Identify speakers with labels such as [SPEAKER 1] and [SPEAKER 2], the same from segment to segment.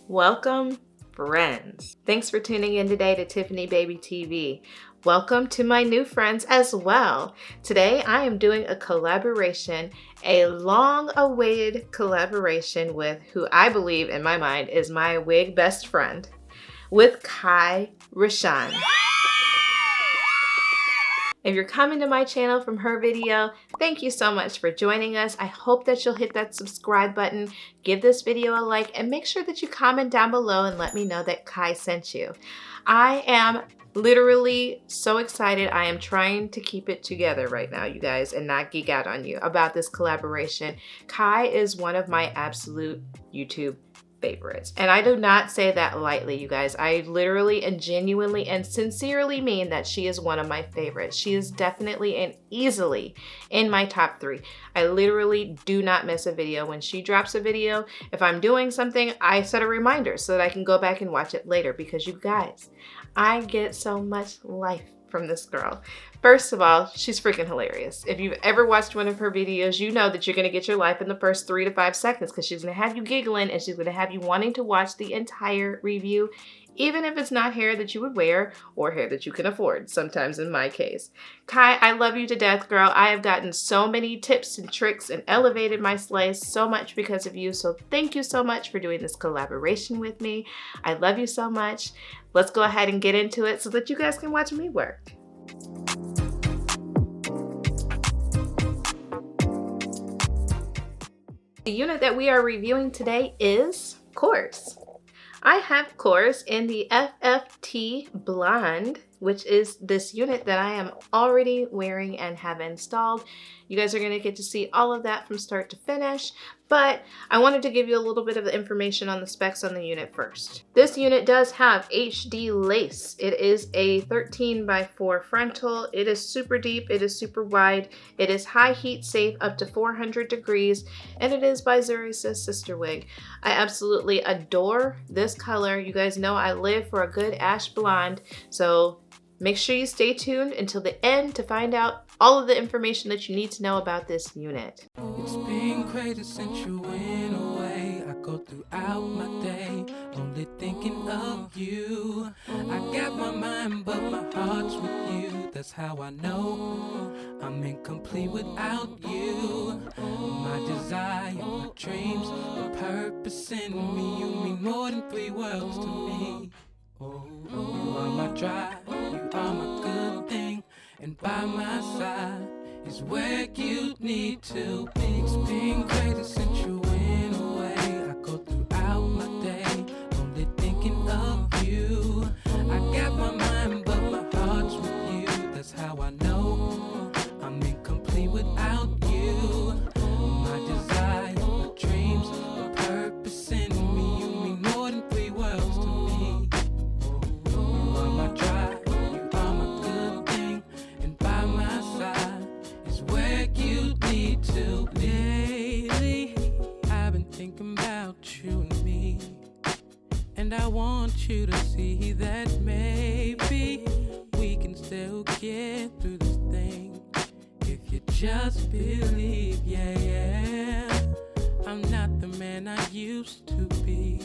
[SPEAKER 1] Welcome, friends. Thanks for tuning in today to Tiffany Baby TV. Welcome to my new friends as well. Today I am doing a collaboration, a long-awaited collaboration with who I believe in my mind is my wig best friend, with Kie RaShon. If you're coming to my channel from her video, thank you so much for joining us. I hope that you'll hit that subscribe button, give this video a like, and make sure that you comment down below and let me know that Kie sent you. I am literally so excited. I am trying to keep it together right now, you guys, and not geek out on you about this collaboration. Kie is one of my absolute YouTube favorites. And I do not say that lightly, you guys. I literally and genuinely and sincerely mean that she is one of my favorites. She is definitely and easily in my top 3. I literally do not miss a video. When she drops a video, if I'm doing something, I set a reminder so that I can go back and watch it later, because you guys, I get so much life from this girl. First of all, she's freaking hilarious. If you've ever watched one of her videos, you know that you're gonna get your life in the first 3 to 5 seconds, because she's gonna have you giggling and she's gonna have you wanting to watch the entire review, even if it's not hair that you would wear or hair that you can afford, sometimes in my case. Kie, I love you to death, girl. I have gotten so many tips and tricks and elevated my slice so much because of you, so thank you so much for doing this collaboration with me. I love you so much. Let's go ahead and get into it so that you guys can watch me work. The unit that we are reviewing today is Course. I have Course in the FFT Blonde, which is this unit that I am already wearing and have installed. You guys are going to get to see all of that from start to finish, but I wanted to give you a little bit of information on the specs on the unit first. This unit does have HD lace. It is a 13x4 frontal. It is super deep. It is super wide. It is high heat safe up to 400 degrees, and it is by Zury sis sister wig. I absolutely adore this color. You guys know I live for a good ash blonde, so make sure you stay tuned until the end to find out all of the information that you need to know about this unit.
[SPEAKER 2] It's been crazy since you went away. I go throughout my day only thinking of you. I got my mind but my heart's with you. That's how I know I'm incomplete without you. My desire, my dreams, the purpose in me. You mean more than 3 worlds to me. Oh, you are my drive, you are my good thing, and by my side is where you need to be. It's been crazy since you went away. I go throughout my day only thinking of you. I got my mind but my heart's with you. That's how I know I'm incomplete without you. My desire, my dreams, my purpose in me. You mean more than 3 worlds to me. You are my drive, you are my good thing, and by my side is where you need to be. Lately, I've been thinking about you and me, and I want you to see that maybe we can still get through this thing if you just believe. Yeah, yeah, I'm not the man I used to be.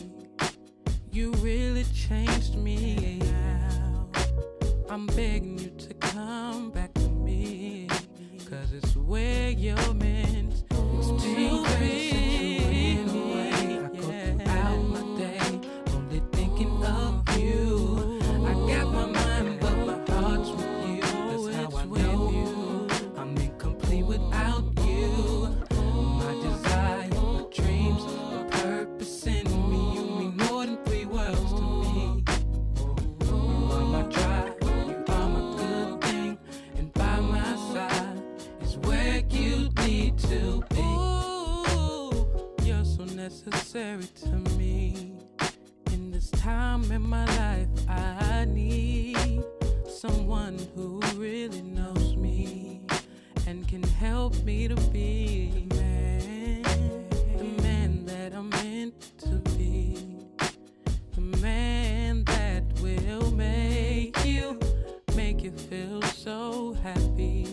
[SPEAKER 2] You really changed me now. I'm begging you to come back to me, 'cause it's where you're meant to be. I go throughout my day only thinking of you. I got my mind but my heart's with you. That's how I know I'm incomplete without you. My desire, my dreams, my purpose in me. You mean more than 3 worlds to me. You are my drive, you are my good thing, and by my side is where you need to be. Ooh, you're so necessary to me. In this time in my life, I need someone who really knows me and can help me to be the man that I'm meant to be, the man that will make you feel so happy.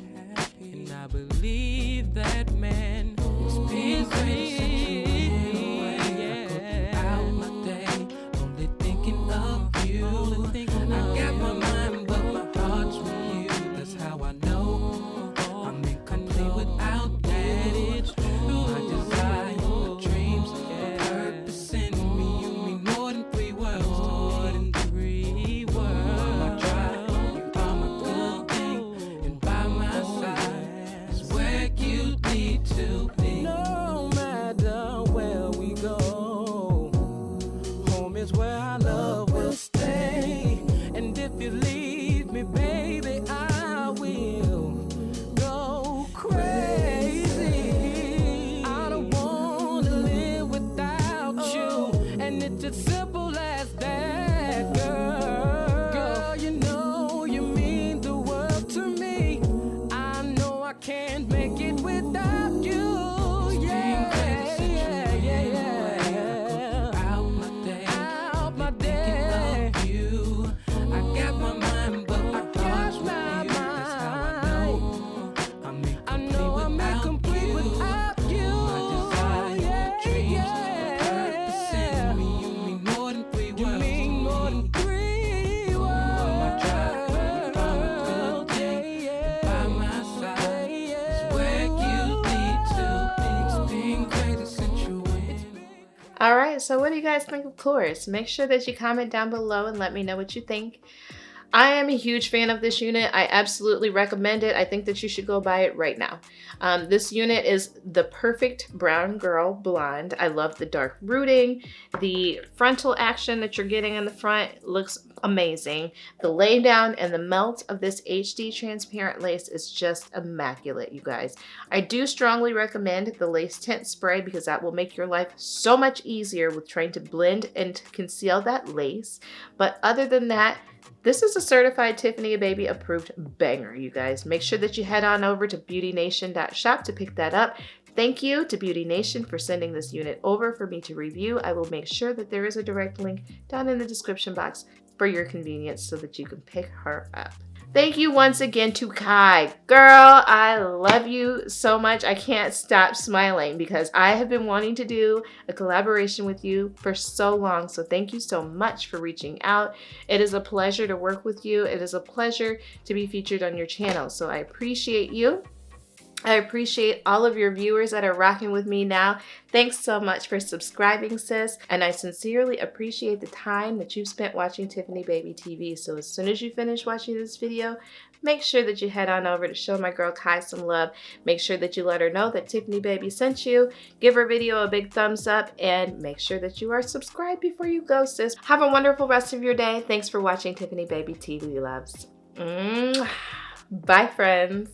[SPEAKER 2] And I believe that man is me. I go throughout my day is where our love will stay. And if you leave me, baby, I will go crazy. I don't wanna live without you, and it's as simple as that, girl. Girl, you know you mean the world to me. I know I can't make it without you.
[SPEAKER 1] Alright, so what do you guys think of Chorus? Make sure that you comment down below and let me know what you think. I am a huge fan of this unit. I absolutely recommend it. I think that you should go buy it right now. This unit is the perfect brown girl blonde. I love the dark rooting. The frontal action that you're getting in the front looks amazing. The lay down and the melt of this HD transparent lace is just immaculate, you guys. I do strongly recommend the lace tint spray because that will make your life so much easier with trying to blend and conceal that lace. But other than that, this is a certified Tiffany Baby approved banger, you guys. Make sure that you head on over to beautynation.shop to pick that up. Thank you to Beauty Nation for sending this unit over for me to review. I will make sure that there is a direct link down in the description box for your convenience so that you can pick her up. Thank you once again to Kie. Girl, I love you so much. I can't stop smiling because I have been wanting to do a collaboration with you for so long. So thank you so much for reaching out. It is a pleasure to work with you. It is a pleasure to be featured on your channel. So I appreciate you. I appreciate all of your viewers that are rocking with me now. Thanks so much for subscribing, sis. And I sincerely appreciate the time that you've spent watching Tiffany Baby TV. So as soon as you finish watching this video, make sure that you head on over to show my girl Kie some love. Make sure that you let her know that Tiffany Baby sent you. Give her video a big thumbs up and make sure that you are subscribed before you go, sis. Have a wonderful rest of your day. Thanks for watching Tiffany Baby TV, loves. Bye, friends.